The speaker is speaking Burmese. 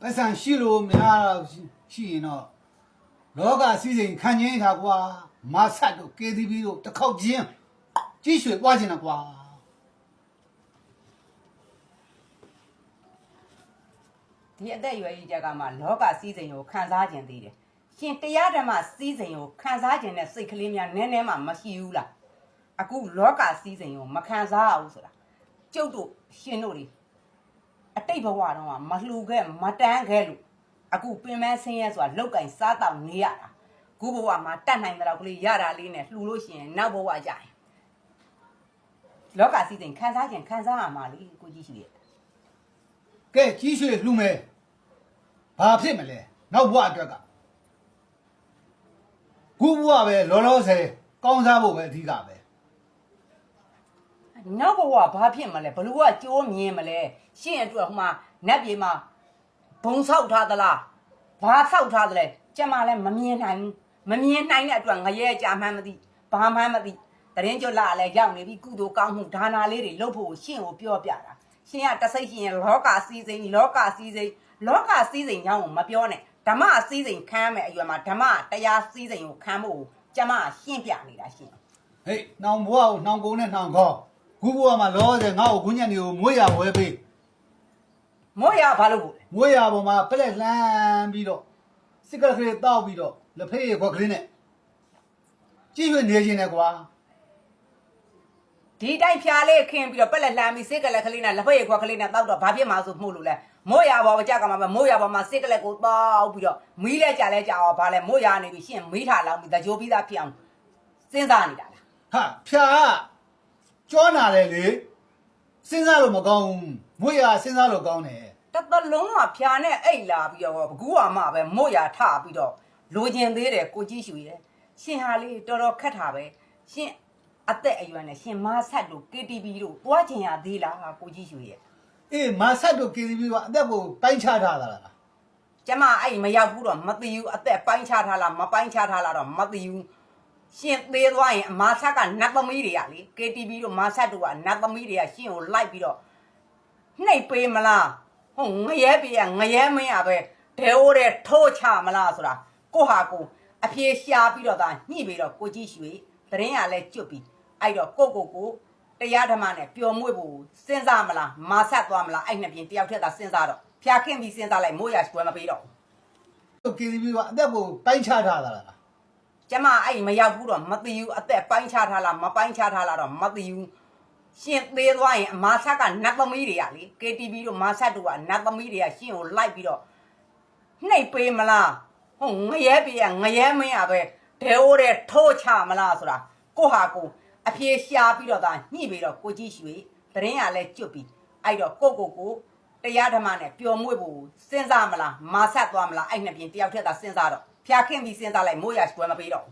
ပတ်စံရှိလို့များရှိရင်တော့လောကစီစဉ်ခံချင်းခါကွာမဆတ်တို့ KTV တို့တစ်ခေါက်ချင်းကြီးရွှေသွားချင်တာကွာဒီအသက်အရွယ်ကြီးကြကမှလောကစည်းစိမ်ကိုခံစားခြင်းသေးတယ်ရှင်တရားဓမ္မစည်းစိမ်ကိုခံစားခြင်းနဲ့စိတ်ကလေးများနည်းနည်းမှမရှိဘူးလားအခုလောကစည်းစိမ်ကိုမခံစားရဘူးဆိုတာကျုပ်တို့ရှင်တို့တွေအတိတ်ဘဝတော့မလှူခဲ့မတန်းခဲ့လို့အခုပင်မဆင်းရဲဆိုတာလောက်ကင်စားတောက်နေရတာခုဘဝမှာတတ်နိုင်တဲ့တော့ကလေးရတာလေးနဲ့လှူလို့ရှိရင်နောက်ဘဝကြရင်လောကစည်းစိမ်ခံစားခြင်းခံစားရမှာလေကိုကြီးရှိရဲ့ကဲကြီးရွှေလှူမယ်ဘာဖြစ်မလဲနောက်ဘဝအတွက်ကခုဘဝပဲလောလောဆယ်ကောင်းစားဖို့ပဲအဓိကပဲနောက်ဘဝဘာဖြစ်မလဲဘလူကကြိုးမြင်မလဲရှင့်အတွက်ဟိုမှာနတ်ပြေမှာဘုံဆောက်ထားသလားဘာဆောက်ထားသလဲကျမလည်းမမြင်နိုင်ဘူးမမြင်နိုင်တဲ့အတွက်ငရဲကြမှန်းမသိဘာမှန်းမသိတရင်ကျွတ်လာလည်းရောက်နေပြီကုသိုလ်ကောင်းမှုဒါနာလေးတွေလုပ်ဖို့ရှင့်ကိုပြောပြတာရှင်ကတစိတ်ရှင်လောကစည်းစိမ်လောကစည်းစိမ်လောကစည်းစိမ်ကြောင်းကိုမပြောနဲ့ဓမ္မစည်းစိမ်ခံမယ်အရွယ်မှာဓမ္မတရားစည်းစိမ်ကိုခံဖို့ကျမရှင်းပြနေတာရှင်ဟေးနှောင်ဘဝကိုနှောင်ကုန်နဲ့နှောင်ခေါခုဘဝမှာလောဆယ်ငါ့ကိုခုညံ့နေကိုမွေးရဝဲပေးမွေးရဘာလို့ကိုမွေးရပေါ်မှာပလက်လှမ်းပြီးတော့စစ်ကလကလေးတောက်ပြီးတော့လက်ဖေးခွက်ကလေးနဲ့ကြည့်ရွနေခြင်းနဲ့ကွာဒီတိုင်းဖြာလေးခင်းပြီးတော့ပက်လက်လှမ်းပြီးစိတ်ကလက်ကလေးနဲ့လက်ဖက်ရည်ခွက်ကလေးနဲ့တောက်တော့ဘာဖြစ်မှာဆိုမှုလို့လဲမိုးရပေါ်ကြကမှာပဲမိုးရပေါ်မှာစိတ်ကလက်ကိုတောက်ပြီးတော့မီးလဲကြလဲကြအောင်ဘာလဲမိုးရနေပြီရှင့်မီးထားလောင်းပြီးတကြိုးပြီးသားဖြစ်အောင်စဉ်းစားနေတာလားဟာဖြာကြောနာတယ်လေစဉ်းစားလို့မကောင်းဘူးမွေးရစဉ်းစားလို့ကောင်းတယ်တလုံးကဖြာနဲ့အိတ်လာပြီးတော့ဘကူးကမှပဲမိုးရထပြီးတော့လိုချင်သေးတယ်ကိုကြီးရှူရဲ့ရှင်ဟာလေးတော်တော်ခက်တာပဲရှင်အသက်အရွယ်နဲ့ရှင်မဆက်တို့ KTV တို့တွားချင်ရသေးလားကိုကြီးရှူရဲ့အေးမဆက်တို့ KTV ကအသက်ကိုပိုင်းခြားထားတာလားကျမအဲ့မရောက်ဘူးတော့မသိဘူးအသက်ပိုင်းခြားထားလားမပိုင်းခြားထားလားတော့မသိဘူးရှင်သေးသွားရင်အမဆက်ကနတ်သမီးတွေကလေ KTV တို့မဆက်တို့ကနတ်သမီးတွေကရှင်ကိုလိုက်ပြီးတော့နှိပ်ပေးမလားဟုတ်ငရဲပြေငရဲမင်းရပဲဒဲအိုးတဲ့ထိုးချမလားဆိုတာကိုဟာကိုအပြေရှာပြီးတော့ဒါညှိပြီးတော့ကိုကြီးရွှေတရင်ကလည်းကျွတ်ပြီးအဲ့တော့ကိုတရားဓမ္မနဲ့ပျော်မွေ့ဖို့စဉ်းစားမလားမဆက်သွားမလားအဲ့နှစ်ပြင်တယောက်ထက်သာစဉ်းစားတော့ဖျာခင်းပြီးစဉ်းစားလိုက်မိုးရရွှဲမပေးတော့ဘူး KTV ကအသက်ကိုပိုင်းခြားထားတာလားကျမအဲ့မရောက်ဘူးတော့မသိဘူးအသက်ပိုင်းခြားထားလားမပိုင်းခြားထားလားတော့မသိဘူးရှင်သေးသွားရင်အမဆက်ကနတ်သမီးတွေကလေ KTV တို့မဆက်တို့ကနတ်သမီးတွေကရှင်ကိုလိုက်ပြီးတော့နှိပ်ပေးမလားဟုတ်ငရဲပြေငရဲမင်းရပဲဒဲအိုးတဲ့ထိုးချမလားဆိုတာကိုဟာကိုအပြေရှာပြီးတော့ဒါညှိပြီးတော့ကိုကြီးရွှေတရင်ကလည်းကျွတ်ပြီးအဲ့တော့ကိုတရားဓမ္မနဲ့ပျော်မွေ့ဖို့စဉ်းစားမလားမဆက်သွားမလားအဲ့နှစ်ပြင်တယောက်ထက်သာစဉ်းစားတော့ဖျာခင်းပြီးစဉ်းစားလိုက်မိုးရရွှဲမပေးတော့